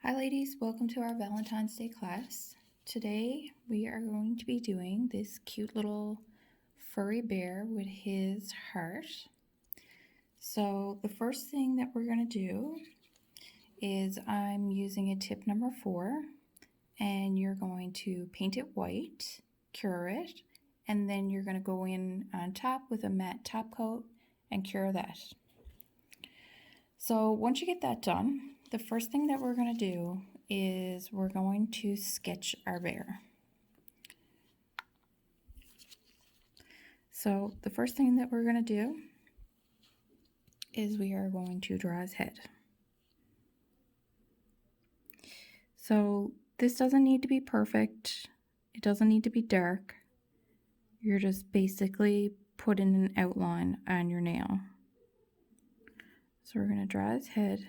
Hi ladies, welcome to our Valentine's Day class. Today we are going to be doing this cute little furry bear with his heart. So the first thing that we're going to do is I'm using a tip number 4, and you're going to paint it white, cure it, and then you're going to go in on top with a matte top coat and cure that. So once you get that done, the first thing that we're going to do is we're going to sketch our bear. So the first thing that we're going to do is we are going to draw his head. So this doesn't need to be perfect. It doesn't need to be dark. You're just basically putting an outline on your nail. So we're going to draw his head,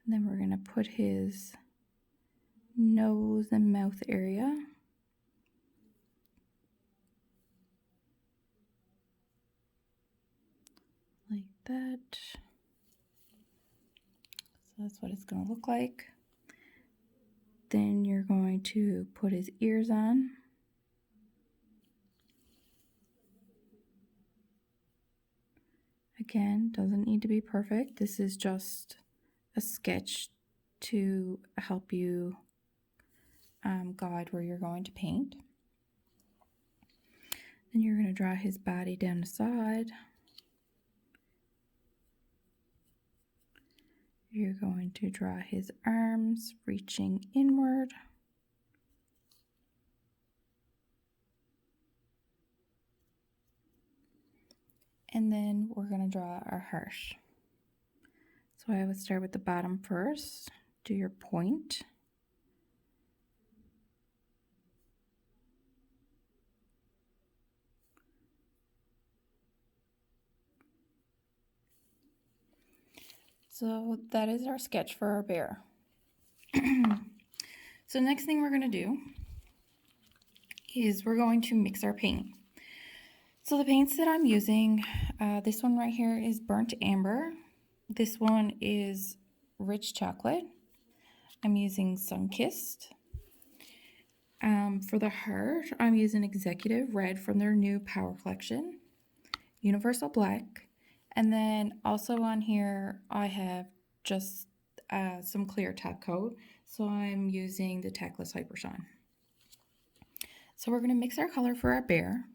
and then we're going to put his nose and mouth area. Like that. So that's what it's going to look like. Then you're going to put his ears on. Again, doesn't need to be perfect. This is just a sketch to help you guide where you're going to paint. Then you're going to draw his body down the side. You're going to draw his arms reaching inward. And then we're going to draw our heart. So I would start with the bottom first. Do your point. So that is our sketch for our bear. So next thing we're going to do is we're going to mix our paint. So the paints that I'm using, this one right here is burnt amber. This one is rich chocolate. I'm using sun-kissed. For the heart, I'm using executive red from their new power collection, universal black. And then also on here, I have just some clear top coat. So I'm using the Tactless Hyper Shine. So we're going to mix our color for our bear.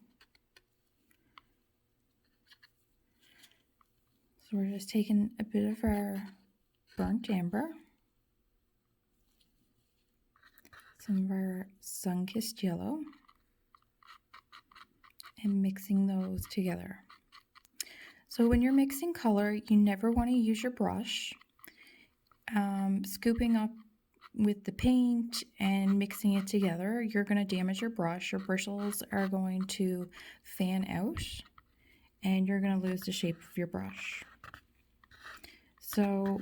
So we're just taking a bit of our burnt amber, some of our sun-kissed yellow, and mixing those together. So when you're mixing color, you never want to use your brush. Scooping up with the paint and mixing it together, you're going to damage your brush. Your bristles are going to fan out, and you're going to lose the shape of your brush. So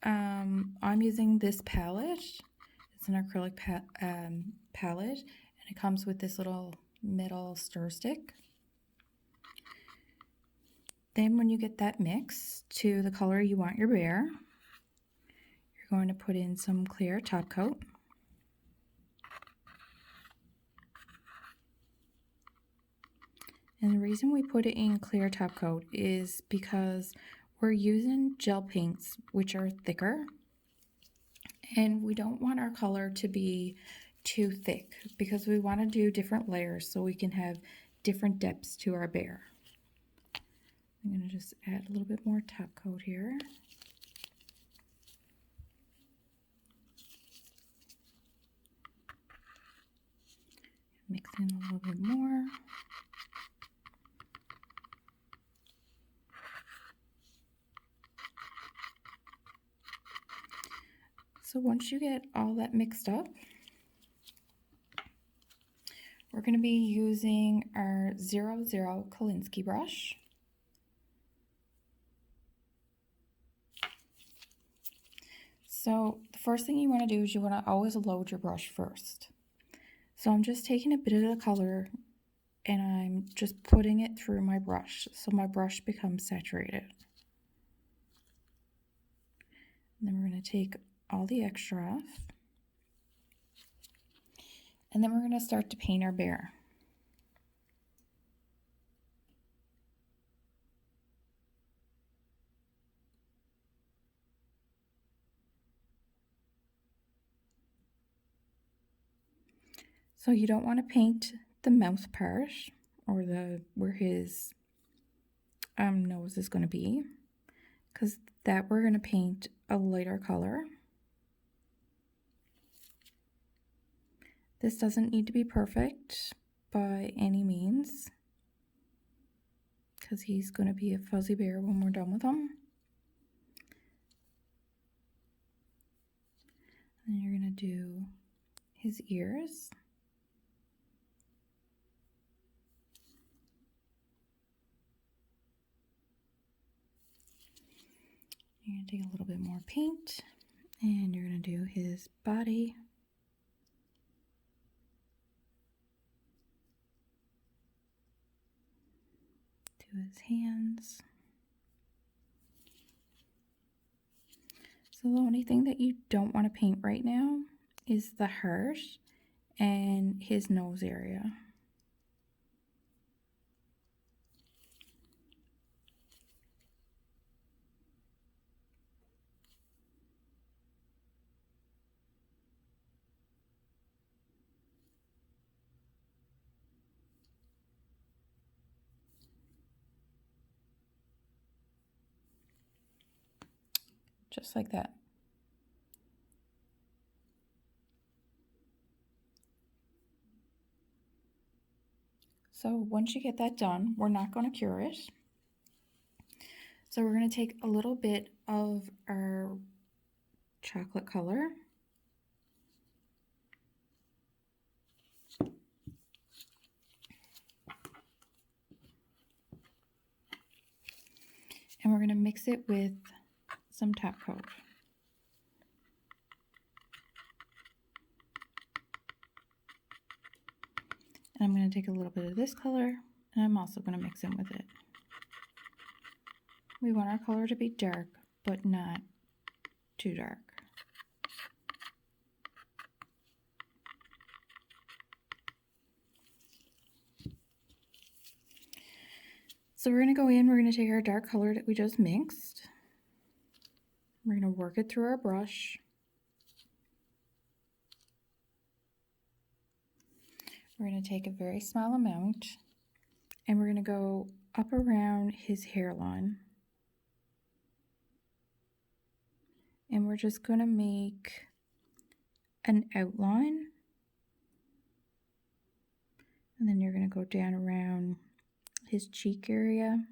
I'm using this palette. It's an acrylic palette, and it comes with this little metal stir stick. Then when you get that mix to the color you want your bear, you're going to put in some clear top coat. And the reason we put it in clear top coat is because we're using gel paints, which are thicker, and we don't want our color to be too thick because we want to do different layers so we can have different depths to our bear. I'm going to just add a little bit more top coat here. Mix in a little bit more. So once you get all that mixed up, we're going to be using our 00 Kolinsky brush. So the first thing you want to do is you want to always load your brush first. So I'm just taking a bit of the color and I'm just putting it through my brush so my brush becomes saturated. And then we're going to take all the extra off. And then we're going to start to paint our bear. So you don't want to paint the mouth part or where his nose is going to be, because that we're going to paint a lighter color. This doesn't need to be perfect by any means, because he's going to be a fuzzy bear when we're done with him. And you're going to do his ears. You're going to take a little bit more paint, and you're going to do his body. Do his hands. So the only thing that you don't want to paint right now is the heart and his nose area. Just like that. So once you get that done, we're not going to cure it. So we're going to take a little bit of our chocolate color. And we're going to mix it with some top coat. And I'm going to take a little bit of this color, and I'm also going to mix in with it. We want our color to be dark, but not too dark. So we're going to go in, we're going to take our dark color that we just mixed. We're going to work it through our brush. We're going to take a very small amount, and we're going to go up around his hairline. And we're just going to make an outline. And then you're going to go down around his cheek area.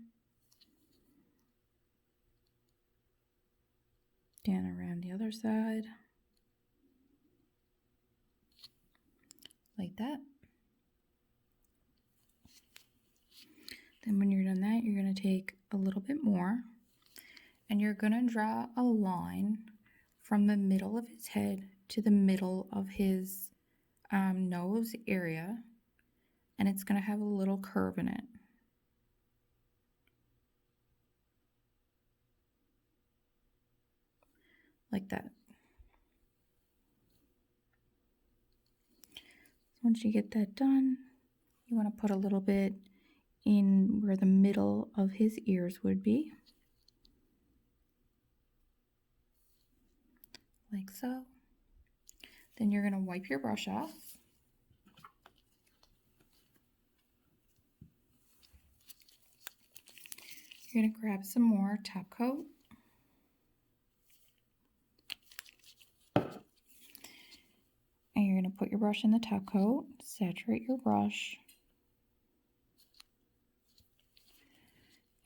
Down around the other side. Like that. Then when you're done that, you're going to take a little bit more, and you're going to draw a line from the middle of his head to the middle of his nose area, and it's going to have a little curve in it. Like that. Once you get that done, you want to put a little bit in where the middle of his ears would be. Like so. Then you're going to wipe your brush off. You're going to grab some more top coat. And you're going to put your brush in the top coat, saturate your brush.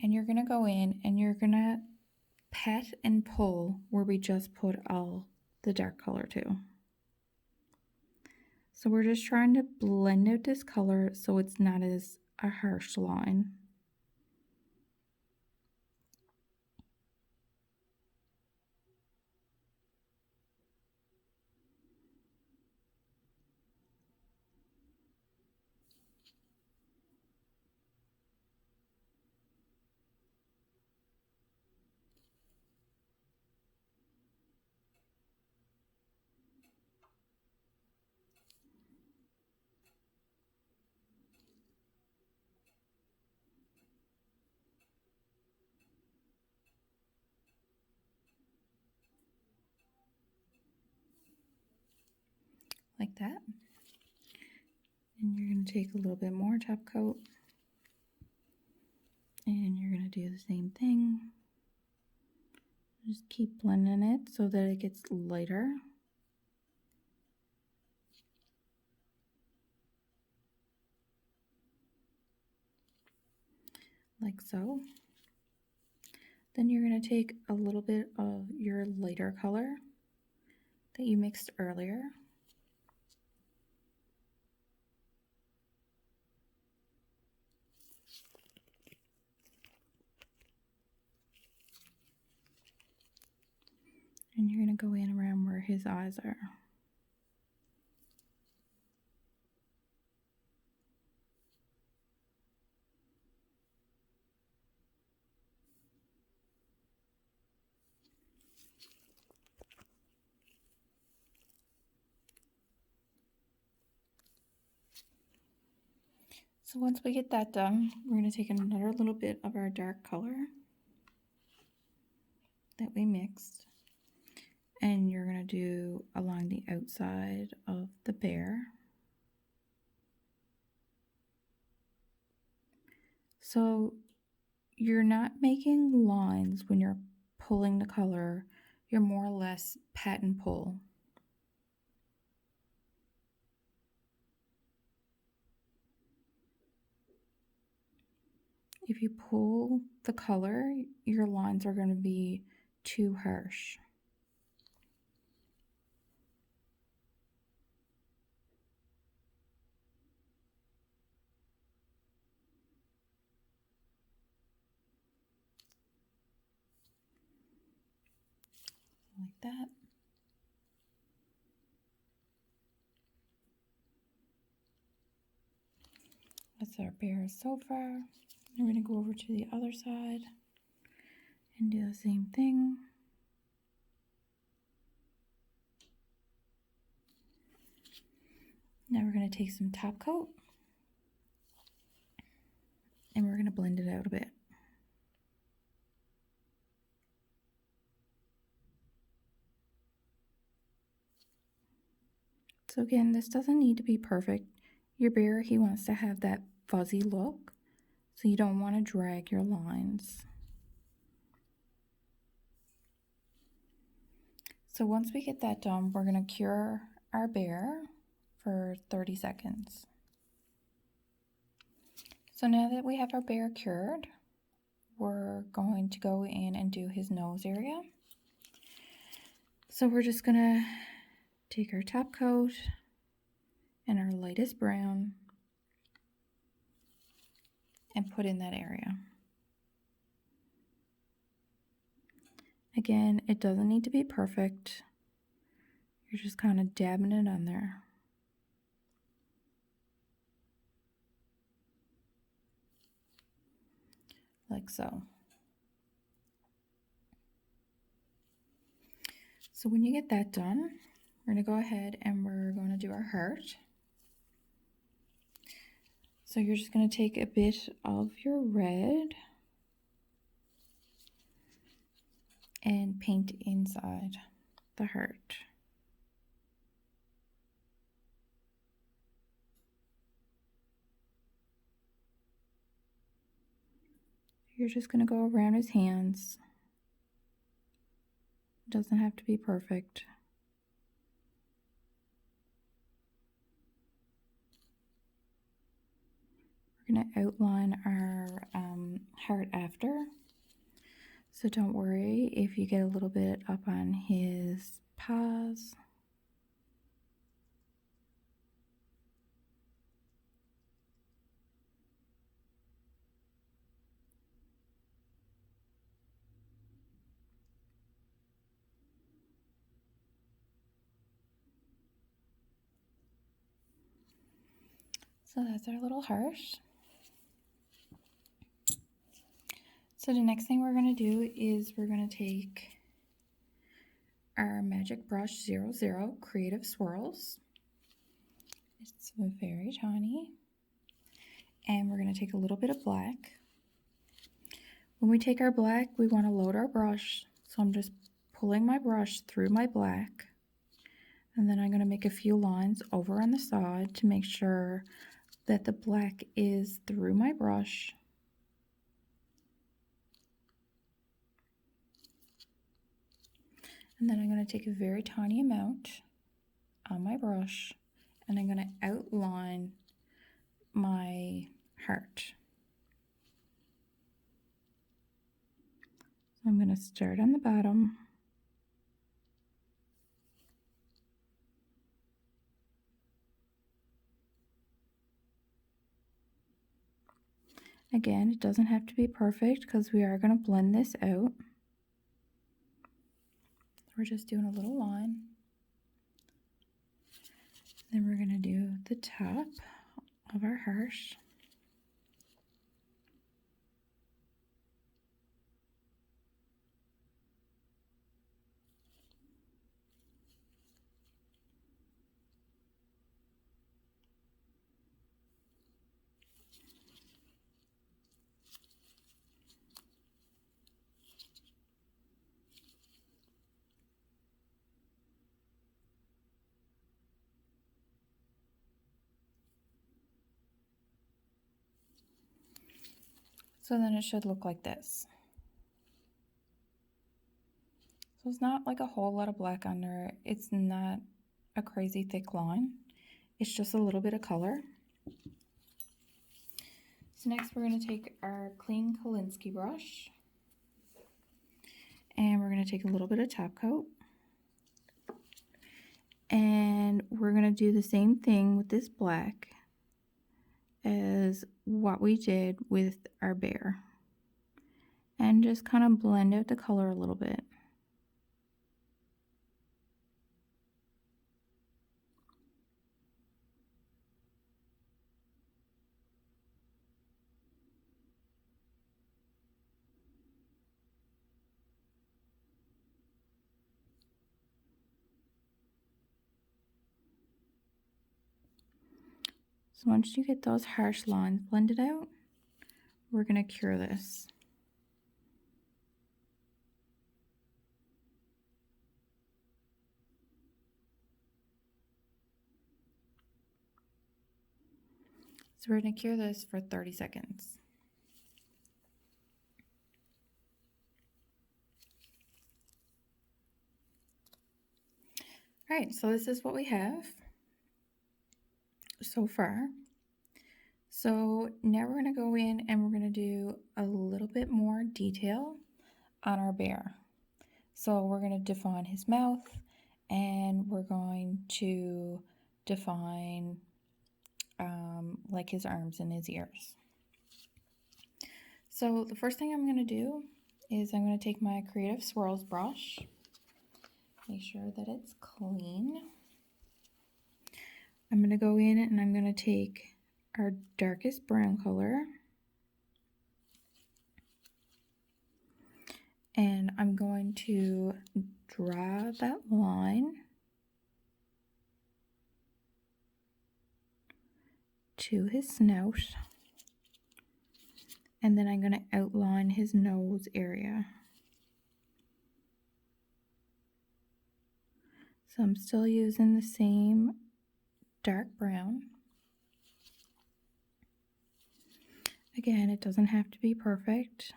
And you're going to go in and you're going to pat and pull where we just put all the dark color to. So we're just trying to blend out this color so it's not as a harsh line. like that. And you're going to take a little bit more top coat, and you're going to do the same thing. Just keep blending it so that it gets lighter. Like so. Then you're going to take a little bit of your lighter color that you mixed earlier. And you're going to go in around where his eyes are. So once we get that done, we're going to take another little bit of our dark color that we mixed, and you're going to do along the outside of the bear. So you're not making lines when you're pulling the color, you're more or less pat and pull. If you pull the color, your lines are going to be too harsh. Like that. That's our bear so far. We're going to go over to the other side and do the same thing. Now we're going to take some top coat and we're going to blend it out a bit. So again, this doesn't need to be perfect. Your bear, he wants to have that fuzzy look, so you don't want to drag your lines. So once we get that done, we're going to cure our bear for 30 seconds. So now that we have our bear cured, we're going to go in and do his nose area. So we're just going to take our top coat and our lightest brown and put in that area. Again, it doesn't need to be perfect. You're just kind of dabbing it on there. Like so. So when you get that done, we're going to go ahead and we're going to do our heart. So you're just going to take a bit of your red and paint inside the heart. You're just going to go around his hands. It doesn't have to be perfect. We're going to outline our heart after. So don't worry if you get a little bit up on his paws. So that's our little heart. So the next thing we're going to do is we're going to take our Magic Brush 00 Creative Swirls. It's very tiny. And we're going to take a little bit of black. When we take our black, we want to load our brush. So I'm just pulling my brush through my black. And then I'm going to make a few lines over on the side to make sure that the black is through my brush. And then I'm going to take a very tiny amount on my brush and I'm going to outline my heart. So I'm going to start on the bottom. Again, it doesn't have to be perfect because we are going to blend this out. We're just doing a little line. Then we're going to do the top of our heart. So then it should look like this. So it's not like a whole lot of black under. It's not a crazy thick line. It's just a little bit of color. So next we're going to take our clean Kolinsky brush and we're going to take a little bit of top coat. And we're going to do the same thing with this black as what we did with our bear. And just kind of blend out the color a little bit. So once you get those harsh lines blended out, we're going to cure this. So we're going to cure this for 30 seconds. All right, so this is what we have so far. So now we're going to go in and we're going to do a little bit more detail on our bear. So we're going to define his mouth and we're going to define like his arms and his ears. So the first thing I'm going to do is I'm going to take my Creative Swirls brush, make sure that it's clean. I'm going to go in and I'm going to take our darkest brown color and I'm going to draw that line to his snout, and then I'm going to outline his nose area. So I'm still using the same dark brown. Again, it doesn't have to be perfect.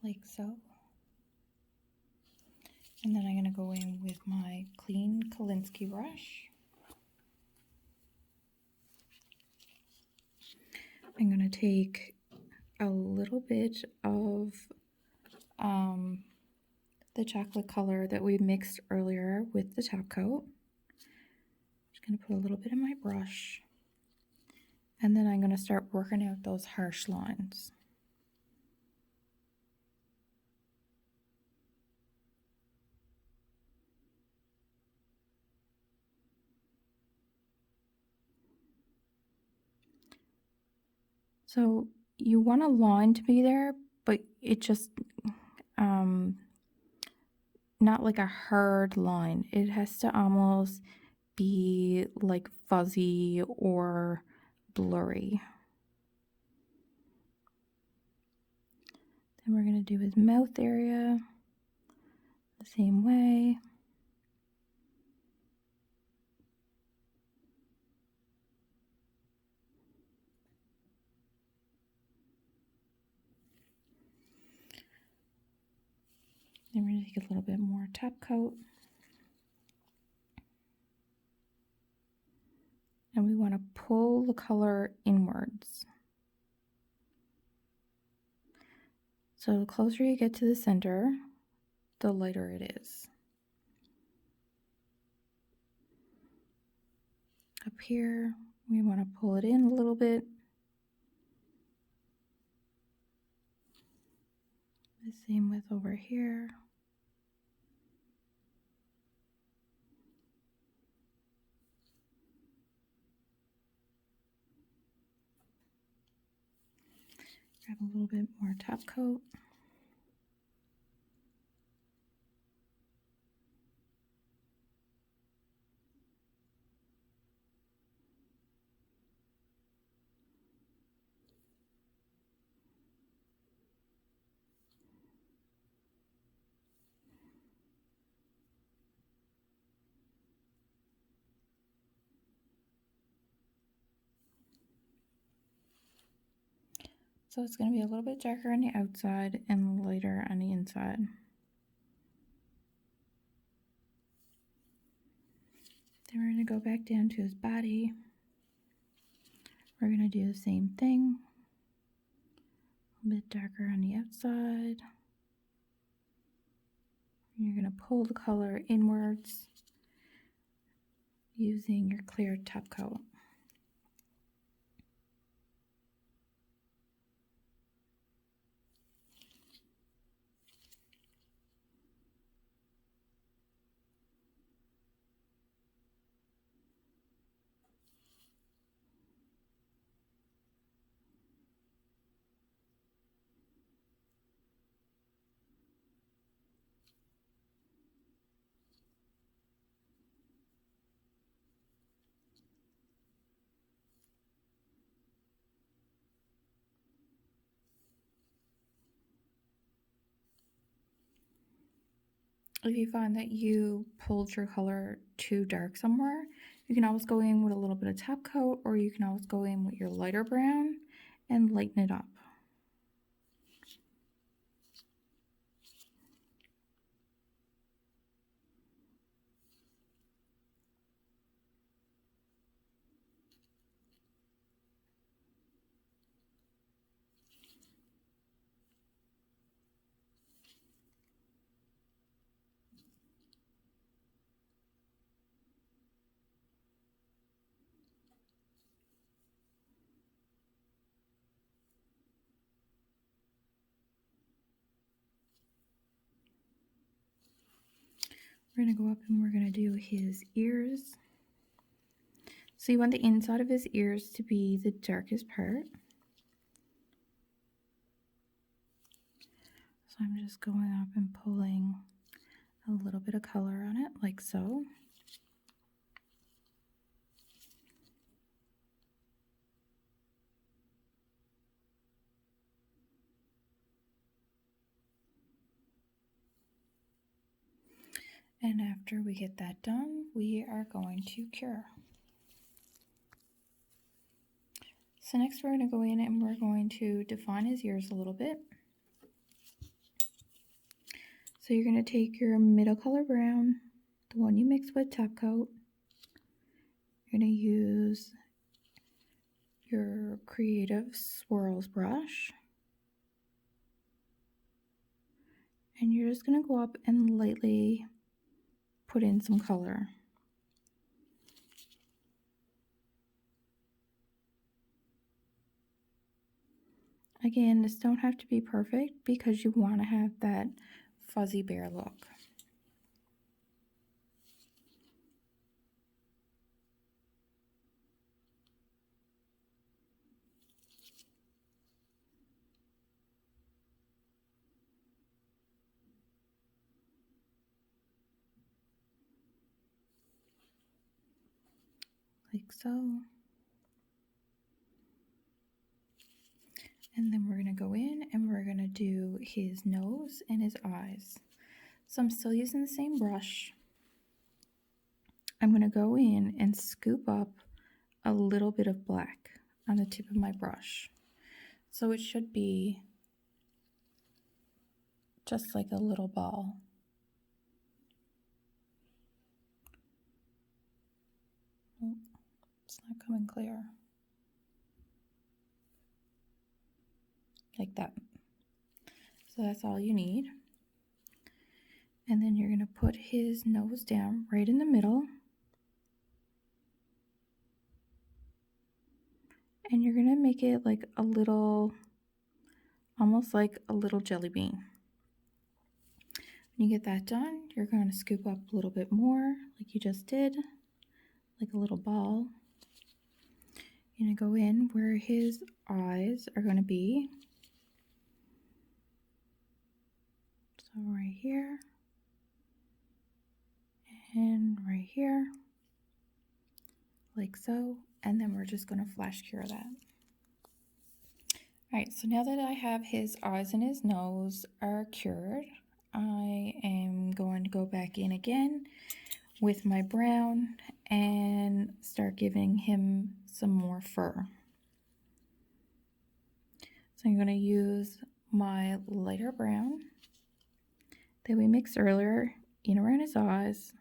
Like so. And then I'm going to go in with my clean Kolinsky brush. I'm going to take a little bit of the chocolate color that we mixed earlier with the top coat. Just going to put a little bit in my brush. And then I'm going to start working out those harsh lines. So you want a line to be there, but not like a hard line. It has to almost be like fuzzy or blurry. Then we're going to do his mouth area the same way. Then we're going to take a little bit more top coat. And we want to pull the color inwards. So the closer you get to the center, the lighter it is. Up here, we want to pull it in a little bit. The same with over here. Grab a little bit more top coat. So it's going to be a little bit darker on the outside and lighter on the inside. Then we're going to go back down to his body. We're going to do the same thing. A bit darker on the outside. You're going to pull the color inwards using your clear top coat. If you find that you pulled your color too dark somewhere, you can always go in with a little bit of top coat, or you can always go in with your lighter brown and lighten it up. We're going to go up and we're going to do his ears. So you want the inside of his ears to be the darkest part. So I'm just going up and pulling a little bit of color on it, like so. And after we get that done, we are going to cure. So next we're going to go in and we're going to define his ears a little bit. So you're going to take your middle color brown, the one you mixed with top coat. You're going to use your Creative Swirls brush. And you're just going to go up and lightly put in some color. Again, this don't have to be perfect because you want to have that fuzzy bear look. like so. And then we're going to go in and we're going to do his nose and his eyes. So I'm still using the same brush. I'm going to go in and scoop up a little bit of black on the tip of my brush. So it should be just like a little ball. Oh, it's not coming clear. Like that. So that's all you need. And then you're going to put his nose down right in the middle. And you're going to make it like a little, almost like a little jelly bean. When you get that done, you're going to scoop up a little bit more like you just did, like a little ball. You're going to go in where his eyes are going to be. So right here and right here, like so. And then we're just going to flash cure that. All right, so now that I have his eyes and his nose are cured, I am going to go back in again with my brown and start giving him some more fur. So I'm going to use my lighter brown that we mixed earlier in around his eyes.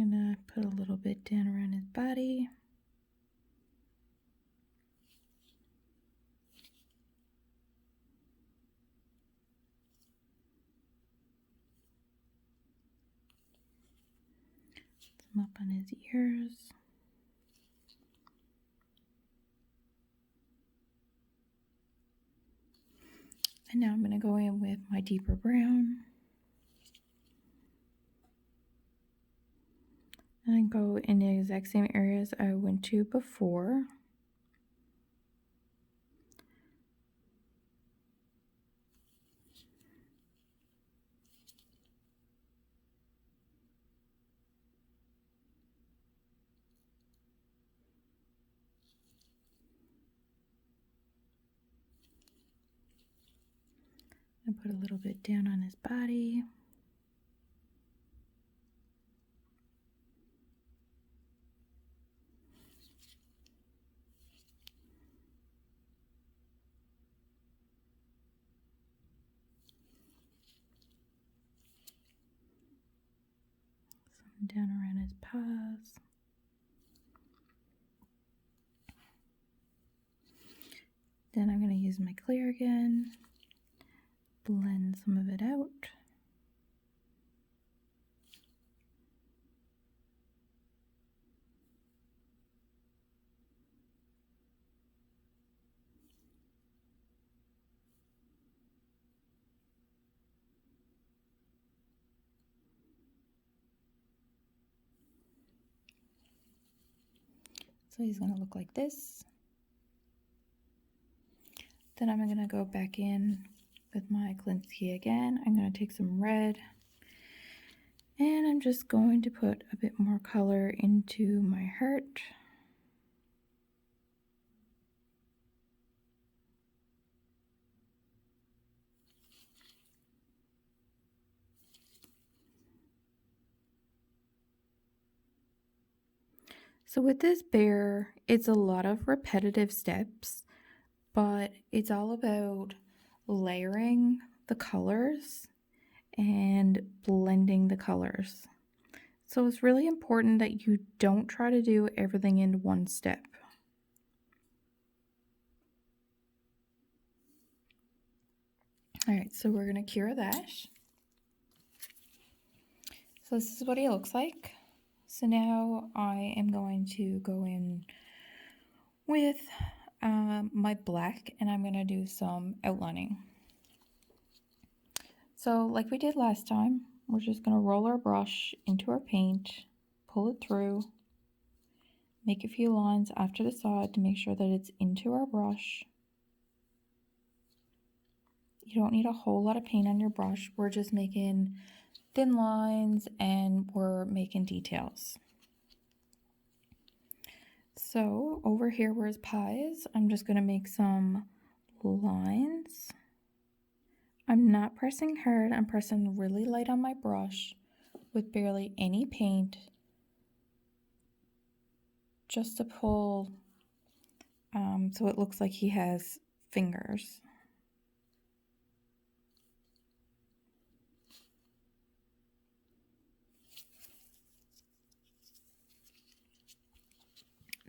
I'm going to put a little bit down around his body. Some up on his ears. And now I'm going to go in with my deeper brown. And go in the exact same areas I went to before. And put a little bit down on his body. Some down around his paws. Then I'm going to use my clear again, blend some of it out. So he's going to look like this. Then I'm going to go back in with my Klinsky again. I'm going to take some red and I'm just going to put a bit more color into my heart. So with this bear, it's a lot of repetitive steps, but it's all about layering the colors and blending the colors. So it's really important that you don't try to do everything in one step. All right, so we're going to cure that. So this is what he looks like. So now I am going to go in with my black and I'm going to do some outlining. So like we did last time, we're just going to roll our brush into our paint, pull it through, make a few lines after the side to make sure that it's into our brush. You don't need a whole lot of paint on your brush. We're just making thin lines and we're making details. So over here where his pie is, I'm just going to make some lines. I'm not pressing hard, I'm pressing really light on my brush with barely any paint, just to pull so it looks like he has fingers.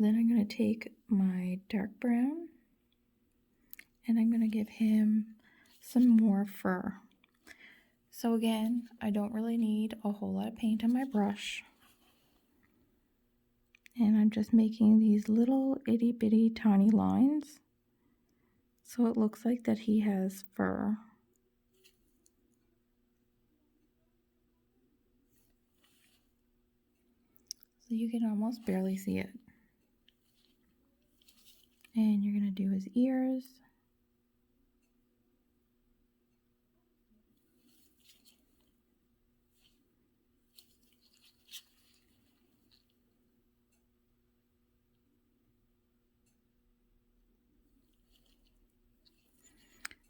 Then I'm going to take my dark brown and I'm going to give him some more fur. So again, I don't really need a whole lot of paint on my brush. And I'm just making these little itty bitty tiny lines so it looks like that he has fur. So you can almost barely see it. And you're going to do his ears.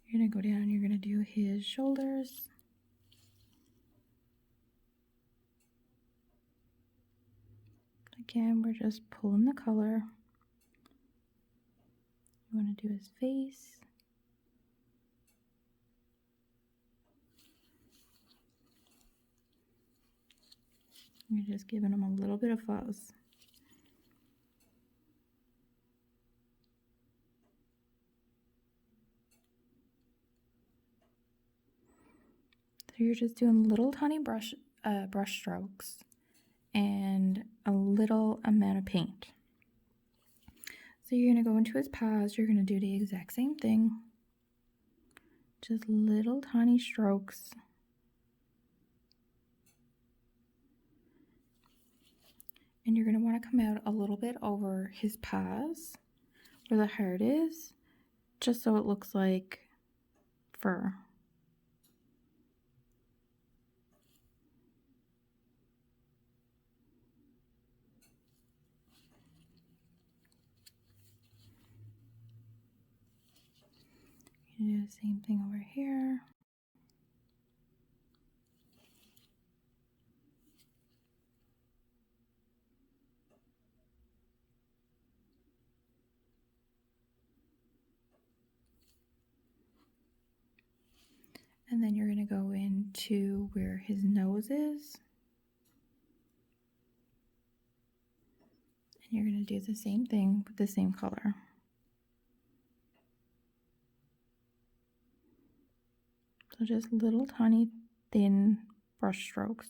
You're going to go down, you're going to do his shoulders. Again, we're just pulling the color. You want to do his face. You're just giving him a little bit of fuzz. So you're just doing little tiny brush strokes and a little amount of paint. So you're going to go into his paws, you're going to do the exact same thing. Just little tiny strokes. And you're going to want to come out a little bit over his paws where the heart is, just so it looks like fur. You do the same thing over here. And then you're going to go into where his nose is. And you're going to do the same thing with the same color. So just little tiny thin brush strokes.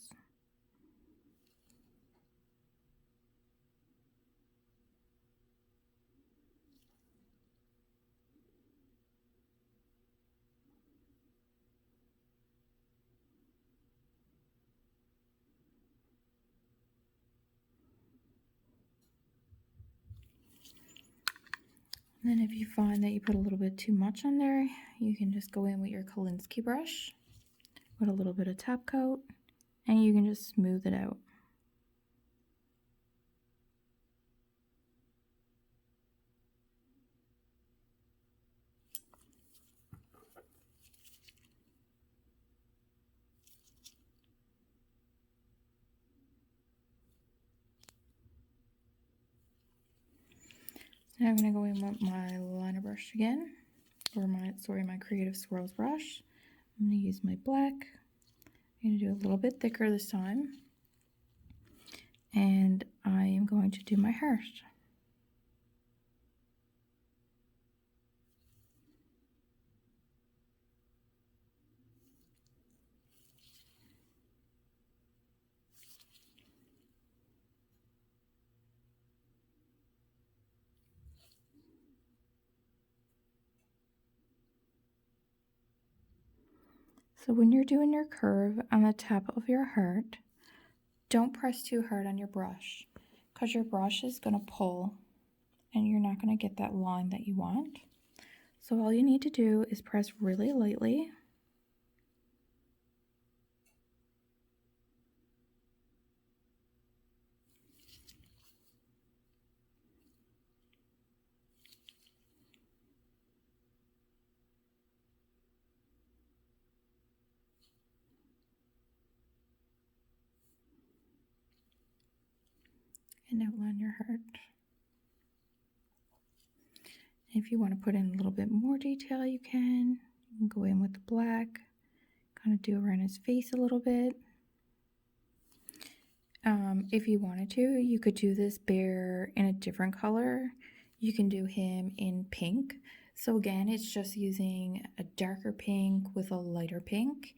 And then if you find that you put a little bit too much on there, you can just go in with your Kolinsky brush with a little bit of top coat and you can just smooth it out. Now I'm going to go in with my liner brush again, or my Creative Swirls brush. I'm going to use my black. I'm going to do a little bit thicker this time. And I am going to do my heart. So when you're doing your curve on the top of your heart, don't press too hard on your brush because your brush is going to pull and you're not going to get that line that you want. So all you need to do is press really lightly. And outline your heart. If you want to put in a little bit more detail, you can. You can go in with the black, kind of do around his face a little bit. If you wanted to, you could do this bear in a different color. You can do him in pink. So again, it's just using a darker pink with a lighter pink,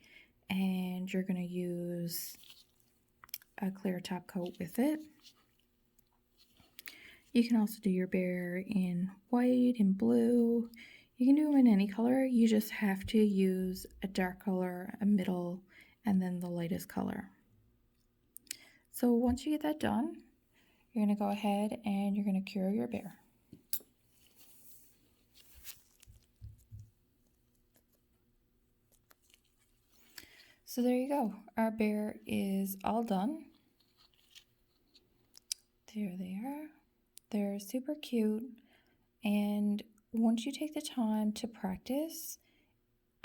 and you're going to use a clear top coat with it. You can also do your bear in white and blue. You can do them in any color. You just have to use a dark color, a middle, and then the lightest color. So once you get that done, you're going to go ahead and you're going to cure your bear. So there you go. Our bear is all done. There they are. They're super cute. And once you take the time to practice,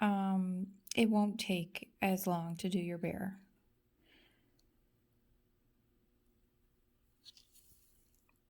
it won't take as long to do your bear.